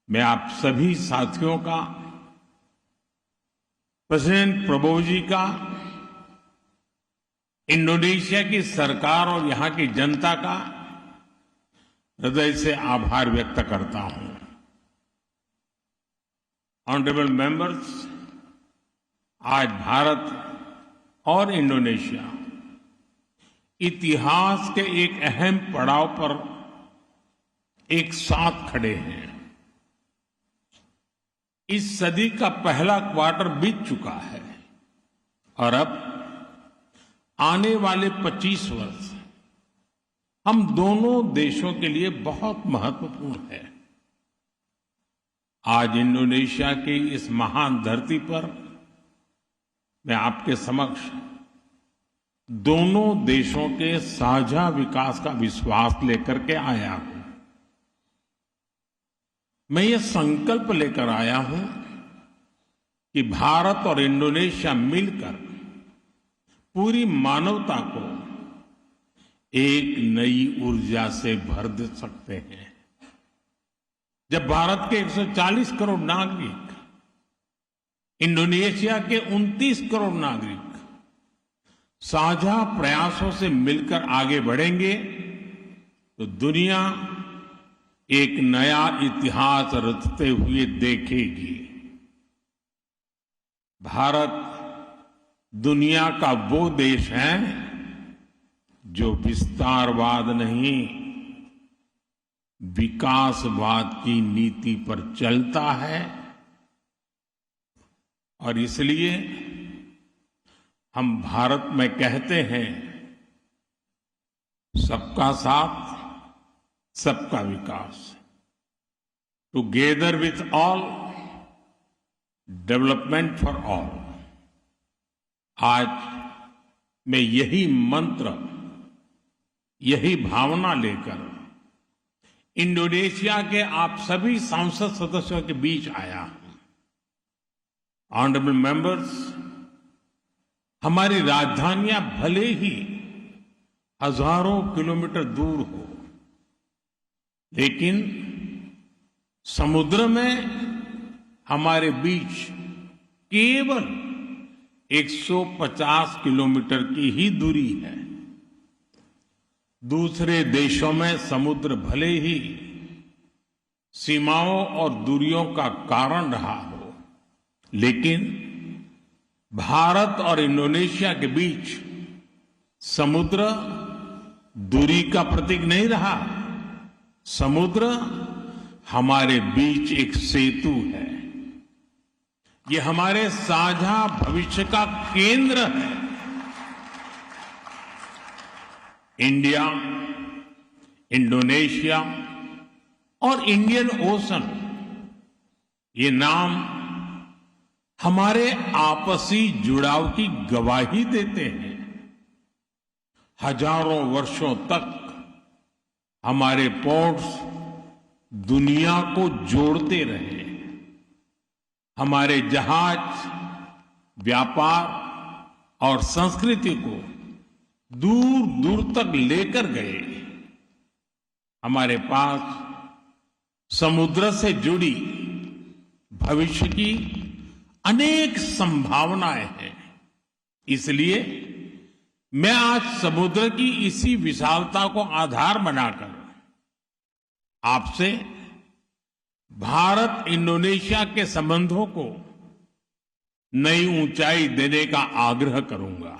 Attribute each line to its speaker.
Speaker 1: मैं आप सभी साथियों का, प्रेसिडेंट प्रबोव जी का, इंडोनेशिया की सरकार और यहां की जनता का हृदय से आभार व्यक्त करता हूं। ऑनरेबल मेंबर्स, आज भारत और इंडोनेशिया इतिहास के एक अहम पड़ाव पर एक साथ खड़े हैं। इस सदी का पहला क्वार्टर बीत चुका है और अब आने वाले 25 वर्ष हम दोनों देशों के लिए बहुत महत्वपूर्ण है। आज इंडोनेशिया की इस महान धरती पर मैं आपके समक्ष दोनों देशों के साझा विकास का विश्वास लेकर के आया हूं। मैं ये संकल्प लेकर आया हूं कि भारत और इंडोनेशिया मिलकर पूरी मानवता को एक नई ऊर्जा से भर दे सकते हैं। जब भारत के 140 करोड़ नागरिक, इंडोनेशिया के 29 करोड़ नागरिक साझा प्रयासों से मिलकर आगे बढ़ेंगे तो दुनिया एक नया इतिहास रचते हुए देखेगी। भारत दुनिया का वो देश है जो विस्तारवाद नहीं, विकासवाद की नीति पर चलता है और इसलिए हम भारत में कहते हैं, सबका साथ सबका विकास, together with all, development for all. आज मैं यही मंत्र, यही भावना लेकर इंडोनेशिया के आप सभी सांसद सदस्यों के बीच आया हूं। ऑनरेबल मेंबर्स, हमारी राजधानियां भले ही हजारों किलोमीटर दूर हो, लेकिन समुद्र में हमारे बीच केवल 150 किलोमीटर की ही दूरी है। दूसरे देशों में समुद्र भले ही सीमाओं और दूरियों का कारण रहा हो, लेकिन भारत और इंडोनेशिया के बीच समुद्र दूरी का प्रतीक नहीं रहा। समुद्र हमारे बीच एक सेतु है। ये हमारे साझा भविष्य का केंद्र है। इंडिया, इंडोनेशिया और इंडियन ओशन, ये नाम हमारे आपसी जुड़ाव की गवाही देते हैं। हजारों वर्षों तक हमारे पोर्ट्स दुनिया को जोड़ते रहे। हमारे जहाज व्यापार और संस्कृति को दूर दूर तक लेकर गए। हमारे पास समुद्र से जुड़ी भविष्य की अनेक संभावनाएं हैं। इसलिए मैं आज समुद्र की इसी विशालता को आधार बनाकर आपसे भारत इंडोनेशिया के संबंधों को नई ऊंचाई देने का आग्रह करूंगा।